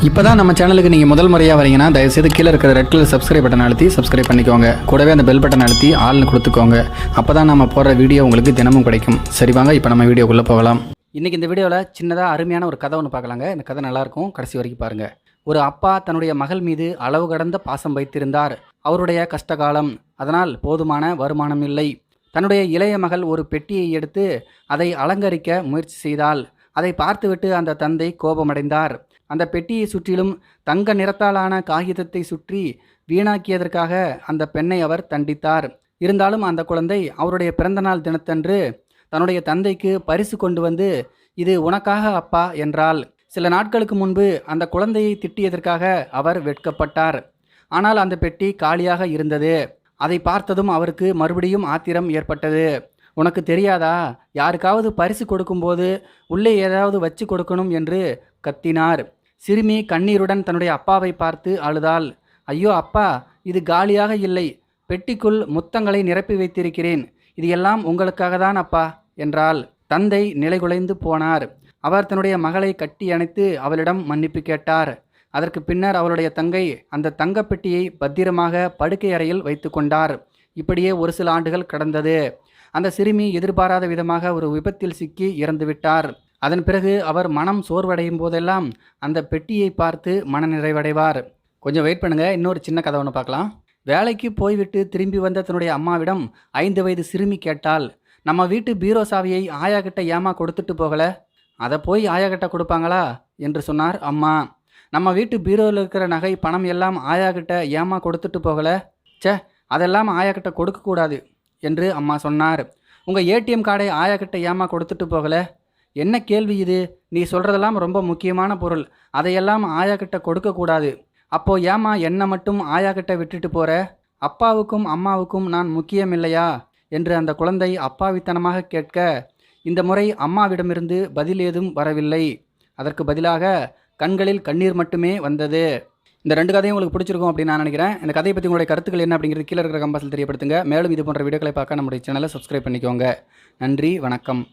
இப்போ தான் நம்ம சேனலுக்கு நீங்கள் முதல் முறையாக வரீங்கன்னா தயவுசெய்து கீழே இருக்கிற ரெட் கலர் சப்ஸ்கிரைப் பட்டன் அழுத்தி சப்ஸ்கிரைப் பண்ணிக்கோங்க. கூடவே அந்த பெல் பட்டன் அழுத்தி ஆள்னு கொடுத்துக்கோங்க. அப்போ தான் நம்ம போடுற வீடியோ உங்களுக்கு தினமும் கிடைக்கும். சரி வாங்க இப்போ நம்ம வீடியோக்குள்ளே போகலாம். இன்றைக்கி இந்த வீடியோவில் சின்னதாக அருமையான ஒரு கதை ஒன்று பார்க்கலாங்க. இந்த கதை நல்லாயிருக்கும், கடைசி வரைக்கும் பாருங்கள். ஒரு அப்பா தன்னுடைய மகள் மீது அளவு கடந்த பாசம் வைத்திருந்தார். அவருடைய கஷ்டகாலம், அதனால் போதுமான வருமானம் இல்லை. தன்னுடைய இளைய மகள் ஒரு பெட்டியை எடுத்து அதை அலங்கரிக்க முயற்சி செய்தாள். அதை பார்த்துவிட்டு அந்த தந்தை கோபமடைந்தார். அந்த பெட்டியை சுற்றிலும் தங்க நிறத்தாலான காகிதத்தை சுற்றி வீணாக்கியதற்காக அந்த பெண்ணை அவர் தண்டித்தார். இருந்தாலும் அந்த குழந்தை அவருடைய பிறந்தநாள் தினத்தன்று தன்னுடைய தந்தைக்கு பரிசு கொண்டு வந்து, இது உனக்காக அப்பா என்றாள். சில நாட்களுக்கு முன்பு அந்த குழந்தையை திட்டியதற்காக அவர் வெட்கப்பட்டார். ஆனால் அந்த பெட்டி காலியாக இருந்தது. அதை பார்த்ததும் அவருக்கு மறுபடியும் ஆத்திரம் ஏற்பட்டது. உனக்கு தெரியாதா, யாருக்காவது பரிசு கொடுக்கும்போது உள்ளே ஏதாவது வச்சு கொடுக்கணும் என்று கத்தினார். சிறுமி கண்ணீருடன் தன்னுடைய அப்பாவை பார்த்து அழுதாள். ஐயோ அப்பா, இது காலியாக இல்லை, பெட்டிக்குள் முத்தங்களை நிரப்பி வைத்திருக்கிறேன், இது எல்லாம் உங்களுக்காக தான் அப்பா என்றாள். தந்தை நிலைகுலைந்து போனார். அவர் தன்னுடைய மகளை கட்டி அணைத்து அவளிடம் மன்னிப்பு கேட்டார். அதற்கு பின்னர் அவளுடைய தங்கை அந்த தங்கப்பெட்டியை பத்திரமாக படுக்கை அறையில் வைத்து கொண்டார். இப்படியே ஒரு சில ஆண்டுகள் கடந்தது. அந்த சிறுமி எதிர்பாராத விதமாக ஒரு விபத்தில் சிக்கி இறந்துவிட்டார். அதன் பிறகு அவர் மனம் சோர்வடையும் போதெல்லாம் அந்த பெட்டியை பார்த்து மன நிறைவடைவார். கொஞ்சம் வெயிட் பண்ணுங்க, இன்னொரு சின்ன கதை ஒன்று பார்க்கலாம். வேலைக்கு போய்விட்டு திரும்பி வந்த தன்னுடைய அம்மாவிடம் 5 வயது சிறுமி கேட்டாள், நம்ம வீட்டு பீரோ சாவியை ஆயா கிட்ட ஏமா கொடுத்துட்டு போகல? அதை போய் ஆயா கிட்ட கொடுப்பாங்களா என்று சொன்னார் அம்மா. நம்ம வீட்டு பீரோவில் இருக்கிற நகை பணம் எல்லாம் ஆயா கிட்ட ஏமா கொடுத்துட்டு போகல? சே, அதெல்லாம் ஆயா கிட்ட கொடுக்கக்கூடாது என்று அம்மா சொன்னார். உங்கள் ஏடிஎம் கார்டை ஆயா கிட்ட ஏமா கொடுத்துட்டு போகல? என்ன கேள்வி இது? நீ சொல்கிறதெல்லாம் ரொம்ப முக்கியமான பொருள், அதையெல்லாம் ஆயா கிட்ட கொடுக்கக்கூடாது. அப்போ ஏமா என்னை மட்டும் ஆயா கிட்ட விட்டுட்டு போகிற? அப்பாவுக்கும் அம்மாவுக்கும் நான் முக்கியம் இல்லையா என்று அந்த குழந்தை அப்பாவித்தனமாக கேட்க, இந்த முறை அம்மாவிடமிருந்து பதில் ஏதும் வரவில்லை. அதற்கு பதிலாக கண்களில் கண்ணீர் மட்டுமே வந்தது. இந்த 2 கதையும் உங்களுக்கு பிடிச்சிருக்கும் அப்படின்னு நான் நினைக்கிறேன். இந்த கதையை பற்றி உங்களுடைய கருத்துக்கள் என்ன அப்படிங்கிறது கீழே இருக்கிற கம்பாஸில் தெரியப்படுத்துங்க. மேலும் இது போன்ற வீடியோக்களை பார்க்க நம்முடைய சேனலை சப்ஸ்கிரைப் பண்ணிக்கோங்க. நன்றி, வணக்கம்.